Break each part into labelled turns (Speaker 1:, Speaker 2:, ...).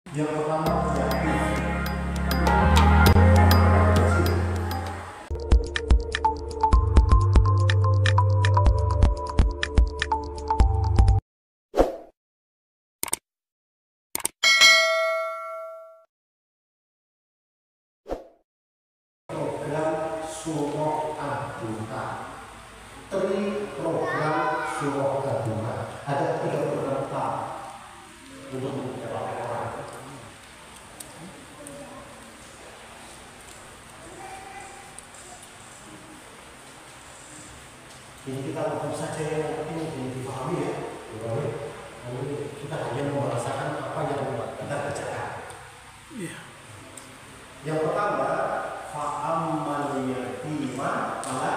Speaker 1: Yang pertama yatim. Program Suroh Aduka, program Suroh Aduka. Ada 3 program utama untuk mendapatkan orang. Jadi kita lakukan saja yang ini dipahami ya. Lalu kita hanya membahasakan apa yang kita kerjakan. Yang pertama, fa'ammal yatima fala.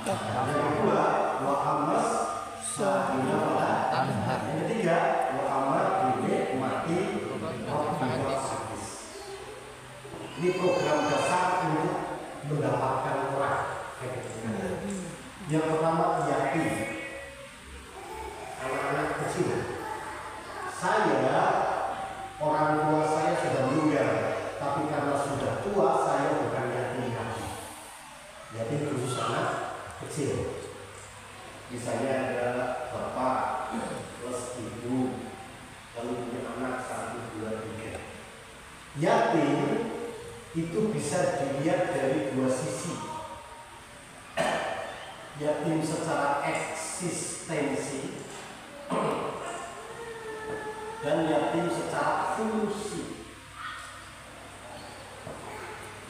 Speaker 1: Yang kedua, wa ammas sa'ila fala. Yang ketiga, wa amal bi mati rabbika hadis. Ini program dasar untuk mendapatkan orang. Yang pertama yatim, anak-anak kecil. Saya, orang tua saya sudah meninggal, tapi karena sudah tua saya bukan yatim lagi. Yatim khusus anak kecil. Misalnya ada bapak plus ibu, lalu punya anak 1, 2, 3. Yatim itu bisa dilihat dari 2 sisi. Yatim secara eksistensi dan yatim secara fungsi.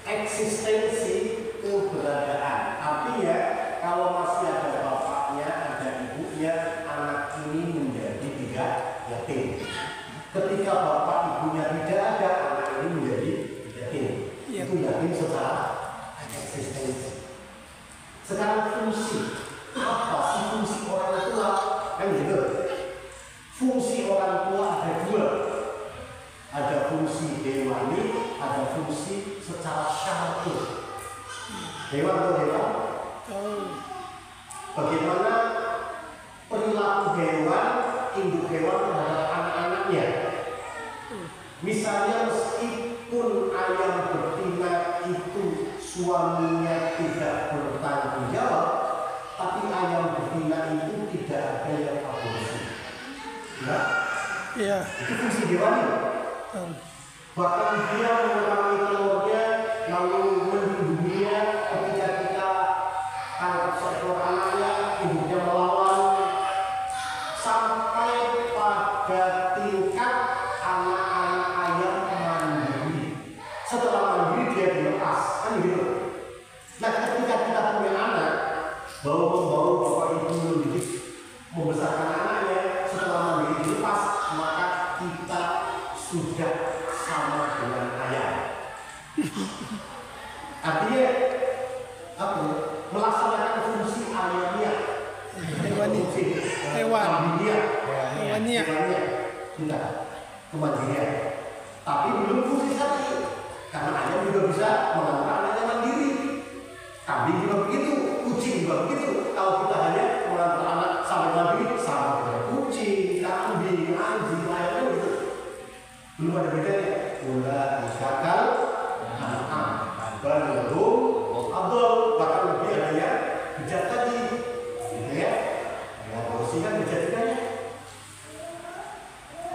Speaker 1: Eksistensi keberadaan, artinya kalau masih ada bapaknya, ada ibunya, anak ini menjadi tidak yatim. Ketika bapak ibunya tidak ada, anak ini menjadi yatim. Itu yatim secara eksistensi. Sekarang fungsi, apa sih fungsi orang tua? Kan gitu. Fungsi orang tua ada 2. Ada fungsi hewani, ada fungsi secara syar'i. Hewan atau hewan? Bagaimana perilaku hewan, induk hewan terhadap anak-anaknya? Misalnya meskipun ayam betina itu suaminya tidak bertanggung jawab, tapi ayam betina itu tidak ada yang aborsi. Ya? Iya. Itu fungsi hewani. Bahkan dia mengurangi telurnya, lalu melindunginya ketika kita tangkap seekor anaknya, ibunya melawan, sampai pada tingkat anak-anak ayam mandiri. Setelah mandiri dia dilepas, kan gitu. Nah, ketika kita punya anak, baru bapak ibu mendidik, membesarkan anaknya, setelah mandiri dilepas, maka kita sudah sama dengan ayam. Artinya apa? Melaksanakan fungsi alamiah, hewaniah, kita kemandirian. Tapi belum fungsi syar'i, karena ayam juga bisa mengantar anaknya mandiri. Kambing juga begitu, kucing juga begitu. Kalau kita hanya mengantar anak sampai mandiri, sama dengan kucing, kambing, anjing, ayam itu belum ada bedanya. Ulah dikakal, belum abdul, bahkan lebih ada yang bijak tadi, gitu ya. Yang bersihkan bijak-bijaknya.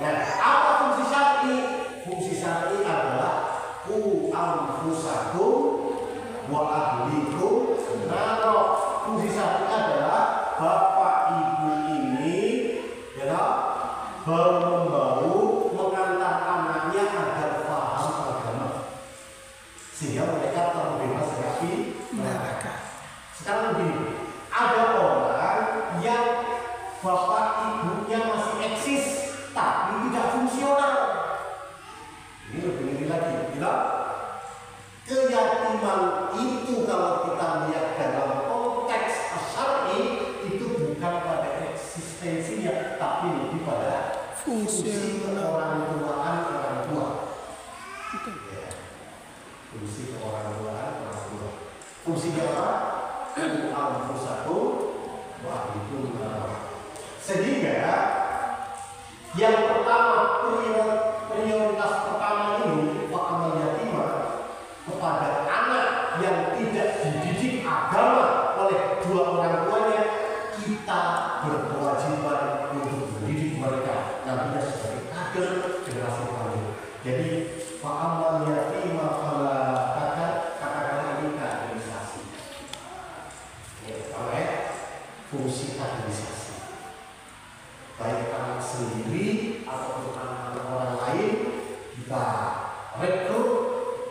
Speaker 1: Nah, apa fungsi syar'i? Fungsi syar'i adalah ku anfusakum wa ahlikum naro. Fungsi syar'i adalah bapak ibu ini ya membawa mengantar anaknya agar paham agama sehingga mereka terbebas dari neraka. Sekarang begini, ada orang yang bapak ibunya masih eksis tapi tidak fungsional. Ini lebih ngeri lagi, tidak? Keyatiman itu kalau kita lihat dalam konteks syar'i itu bukan pada eksistensinya, tapi lebih pada fungsi orang-tuaan orang tua. Ya. Fungsi orang-tuaan orang tua. Fungsinya apa? Al-Fusaku wa itu. Sehingga yang pertama prioritas pertama kita rekrut,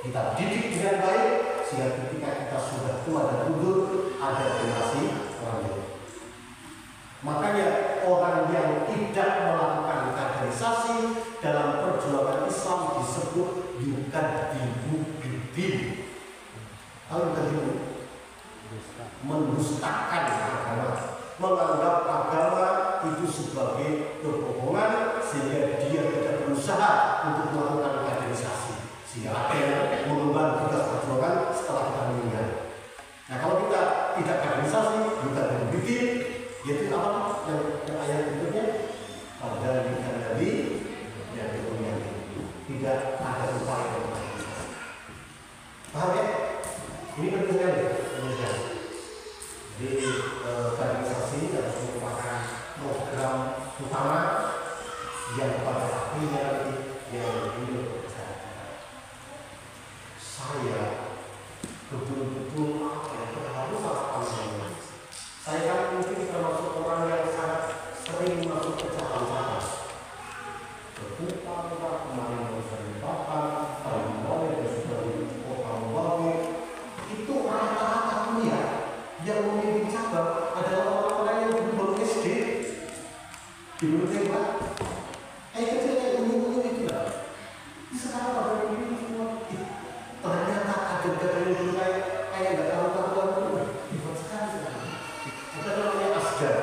Speaker 1: kita didik dengan baik, sehingga ketika kita sudah tua dan mundur ada generasi lanjut. Makanya orang yang tidak melakukan kaderisasi dalam perjuangan Islam disebut yukadzibul. Kalau begitu mendustakan agama, menganggap agama itu sebagai kebohongan, sehingga dia tidak berusaha untuk melakukan kaderisasi, sehingga ada yang mengemban tugas perjuangan setelah kita meninggal. Nah, kalau kita tidak kaderisasi, kita berbidil, yaitu apa yang ayat berikutnya? Pada dari yang kemudian tidak ada upaya untuk kaderisasi. Paham ya? Ini penting sekali. Jadi kaderisasi harus merupakan program utama yang pada akhirnya yang hidup saya betul-betul harus apa. Saya kan mungkin termasuk orang yang sangat sering masuk ke cabang-cabang. Berhutang, kemarin dari Bapak, tahun lalu dari Kota Baru. Itu rata-rata dunia yang memimpin cabang adalah orang-orang yang belum SD. Dulu tembak, kecil kayak unyu-unyu itu lah. Sekarang pada ini semua, ternyata ada yang dulu kayak nggak tahu-tahuan itu dibuat sekali. Ada namanya Asgar,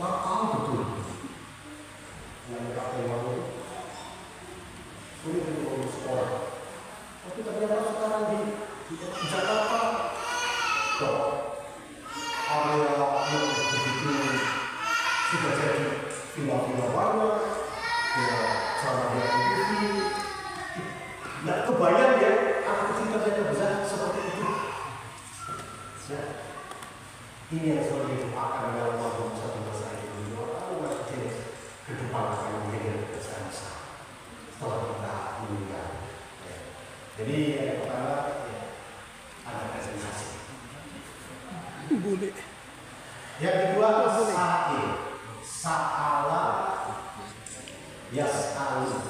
Speaker 1: wakau betul. Yang pakai waktu sulit untuk lulus sekolah. Tapi ternyata sekarang di Jakarta, kok area yang begitu sudah jadi villa-villa warna, ya sama dia TV. Nggak kebayang ya, anak kecil ternyata bisa seperti itu. Ya. Ini yang selalu dilupakan dalam waktu satu masa ini. Anak kecil ke depan akan menjadi besar-besar setelah kita meninggal. Ya. Jadi yang pertama ya, ada kaderisasi. Boleh. Yang kedua sa'i, sa'ala, yas'al.